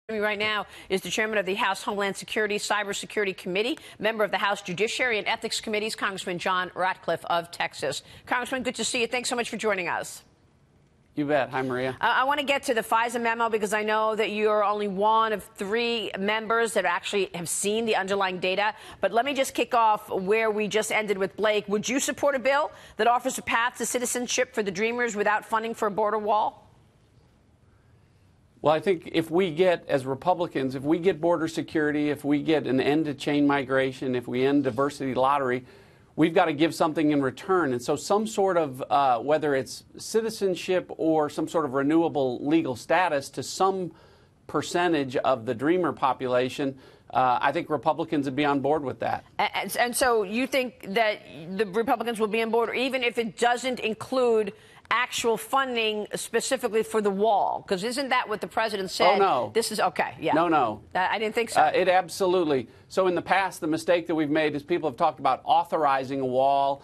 Right now is the chairman of the House Homeland Security Cybersecurity Committee, member of the House Judiciary and Ethics Committees, Congressman John Ratcliffe of Texas. Congressman, good to see you. Thanks so much for joining us. You bet. Hi, Maria. I want to get to the FISA memo because I know that you're only one of three members that actually have seen the underlying data. But let me just kick off where we just ended with Blake. Would you support a bill that offers a path to citizenship for the Dreamers without funding for a border wall? Well, I think if we get, as Republicans, if we get border security, if we get an end to chain migration, if we end diversity lottery, we've got to give something in return. And so some sort of, whether it's citizenship or some sort of renewable legal status to some percentage of the Dreamer population, I think Republicans would be on board with that. And so you think that the Republicans will be on board, even if it doesn't include actual funding specifically for the wall? Because isn't that what the president said? Oh, no. This is okay. Yeah. No. I didn't think so. It absolutely. So in the past, the mistake that we've made is people have talked about authorizing a wall.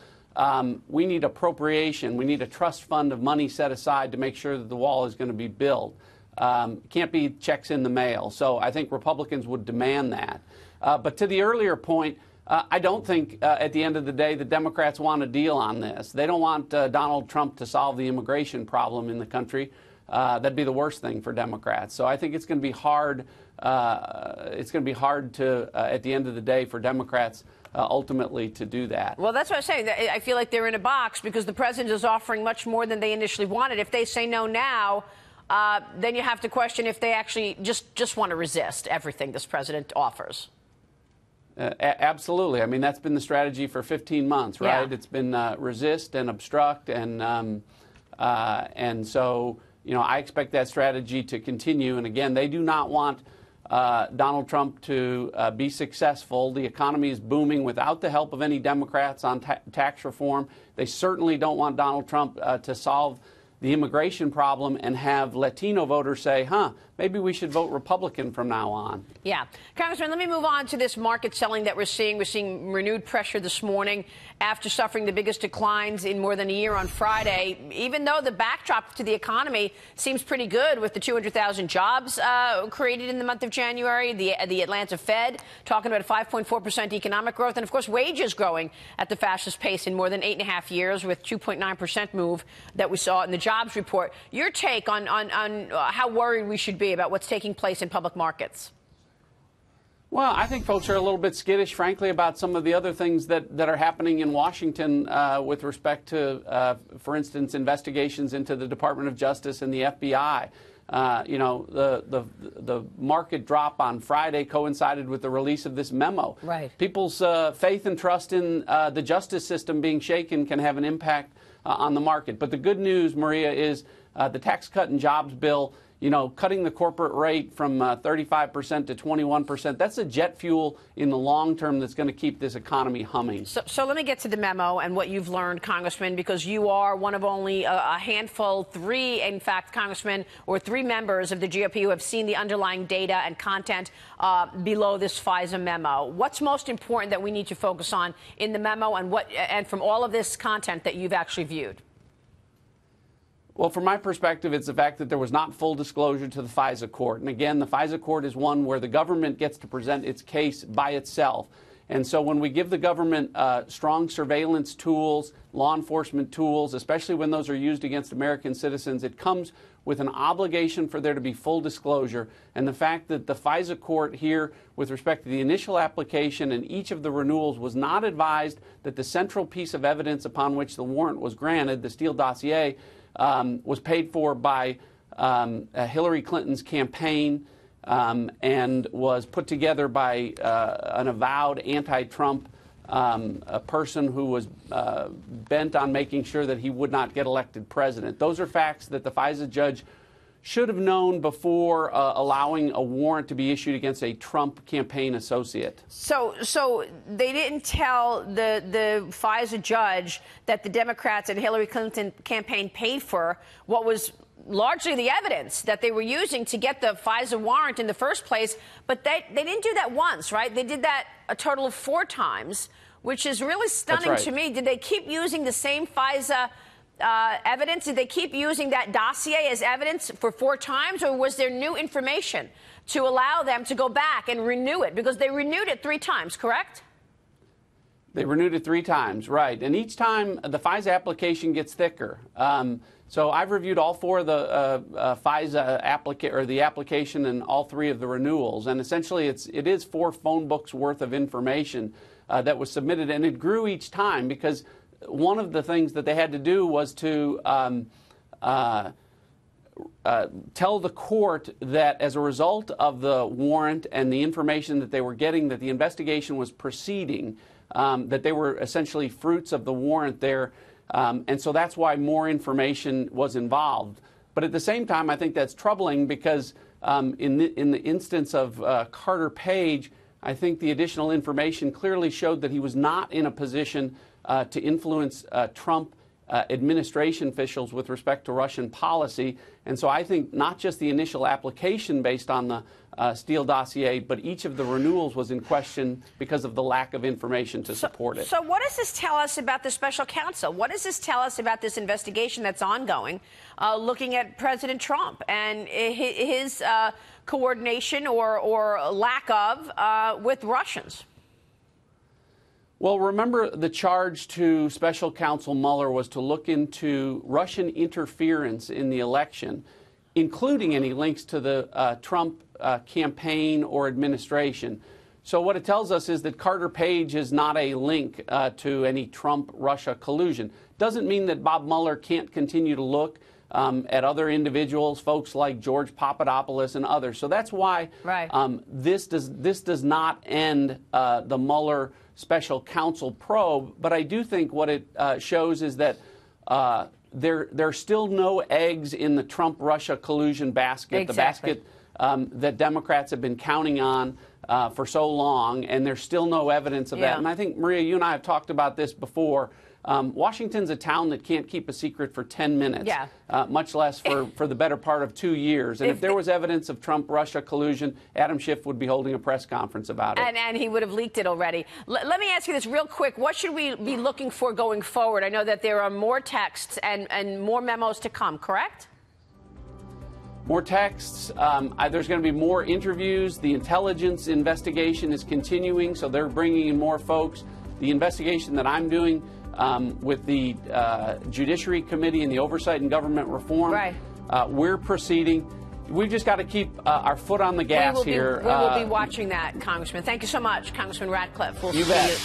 We need appropriation. We need a trust fund of money set aside to make sure that the wall is going to be built. Can't be checks in the mail. So I think Republicans would demand that. But to the earlier point, I don't think at the end of the day the Democrats want a deal on this. They don't want Donald Trump to solve the immigration problem in the country. That'd be the worst thing for Democrats. So I think it's going to be hard. It's going to be hard to, at the end of the day, for Democrats ultimately to do that. Well, that's what I'm saying. I feel like they're in a box because the president is offering much more than they initially wanted. If they say no now, then you have to question if they actually just want to resist everything this president offers. Absolutely. I mean, that's been the strategy for 15 months, right? Yeah. It's been resist and obstruct, and so I expect that strategy to continue. And again, they do not want Donald Trump to be successful. The economy is booming without the help of any Democrats on tax reform. They certainly don't want Donald Trump to solve the immigration problem and have Latino voters say, maybe we should vote Republican from now on. Yeah. Congressman, let me move on to this market selling that we're seeing. We're seeing renewed pressure this morning after suffering the biggest declines in more than a year on Friday, even though the backdrop to the economy seems pretty good with the 200,000 jobs created in the month of January, the Atlanta Fed talking about a 5.4% economic growth, and, of course, wages growing at the fastest pace in more than 8.5 years with 2.9% move that we saw in the jobs report. Your take on how worried we should be about what's taking place in public markets? Well, I think folks are a little bit skittish, frankly, about some of the other things that are happening in Washington with respect to, for instance, investigations into the Department of Justice and the FBI. The market drop on Friday coincided with the release of this memo. Right. People's faith and trust in the justice system being shaken can have an impact on the market. But the good news, Maria, is the Tax Cut and Jobs bill, cutting the corporate rate from 35% to 21%, that's a jet fuel in the long term that's going to keep this economy humming. So let me get to the memo and what you've learned, Congressman, because you are one of only a handful, three, in fact, Congressmen, or three members of the GOP who have seen the underlying data and content below this FISA memo. What's most important that we need to focus on in the memo and from all of this content that you've actually viewed? Well, from my perspective, it's the fact that there was not full disclosure to the FISA court. And again, the FISA court is one where the government gets to present its case by itself. And so when we give the government strong surveillance tools, law enforcement tools, especially when those are used against American citizens, it comes with an obligation for there to be full disclosure. And the fact that the FISA court here, with respect to the initial application and each of the renewals, was not advised that the central piece of evidence upon which the warrant was granted, the Steele dossier, was paid for by Hillary Clinton's campaign and was put together by an avowed anti-Trump a person who was bent on making sure that he would not get elected president. Those are facts that the FISA judge should have known before allowing a warrant to be issued against a Trump campaign associate. So they didn't tell the FISA judge that the Democrats and Hillary Clinton campaign paid for what was largely the evidence that they were using to get the FISA warrant in the first place. But they didn't do that once, right? They did that a total of 4 times, which is really stunning to me. Did they keep using the same FISA evidence? Did they keep using that dossier as evidence for 4 times, or was there new information to allow them to go back and renew it? Because they renewed it 3 times, correct? They renewed it 3 times, right. And each time the FISA application gets thicker. So I've reviewed all 4 of the FISA the application and all 3 of the renewals. And essentially it is 4 phone books worth of information that was submitted. And it grew each time because one of the things that they had to do was to tell the court that as a result of the warrant and the information that they were getting, that the investigation was proceeding, that they were essentially fruits of the warrant there. And so that's why more information was involved. But at the same time, I think that's troubling because in the instance of Carter Page, I think the additional information clearly showed that he was not in a position to influence Trump administration officials with respect to Russian policy. And so I think not just the initial application based on the Steele dossier, but each of the renewals was in question because of the lack of information to support it. So what does this tell us about the special counsel? What does this tell us about this investigation that's ongoing, looking at President Trump and his coordination or lack of with Russians? Well, remember the charge to Special Counsel Mueller was to look into Russian interference in the election, including any links to the Trump campaign or administration. So what it tells us is that Carter Page is not a link to any Trump-Russia collusion. Doesn't mean that Bob Mueller can't continue to look at other individuals, folks like George Papadopoulos and others. So that's why this does not end the Mueller special counsel probe. But I do think what it shows is that there are still no eggs in the Trump-Russia collusion basket, Exactly. the basket that Democrats have been counting on for so long, and there's still no evidence of that. And I think, Maria, you and I have talked about this before. Washington's a town that can't keep a secret for 10 minutes, much less for the better part of 2 years. And if there was evidence of Trump-Russia collusion, Adam Schiff would be holding a press conference about it. And he would have leaked it already. Let me ask you this real quick. What should we be looking for going forward? I know that there are more texts and more memos to come, correct? More texts. There's going to be more interviews. The intelligence investigation is continuing, so they're bringing in more folks. The investigation that I'm doing with the Judiciary Committee and the Oversight and Government Reform, we're proceeding. We've just got to keep our foot on the gas here. We will be watching that, Congressman. Thank you so much, Congressman Ratcliffe. We'll you see bet. you.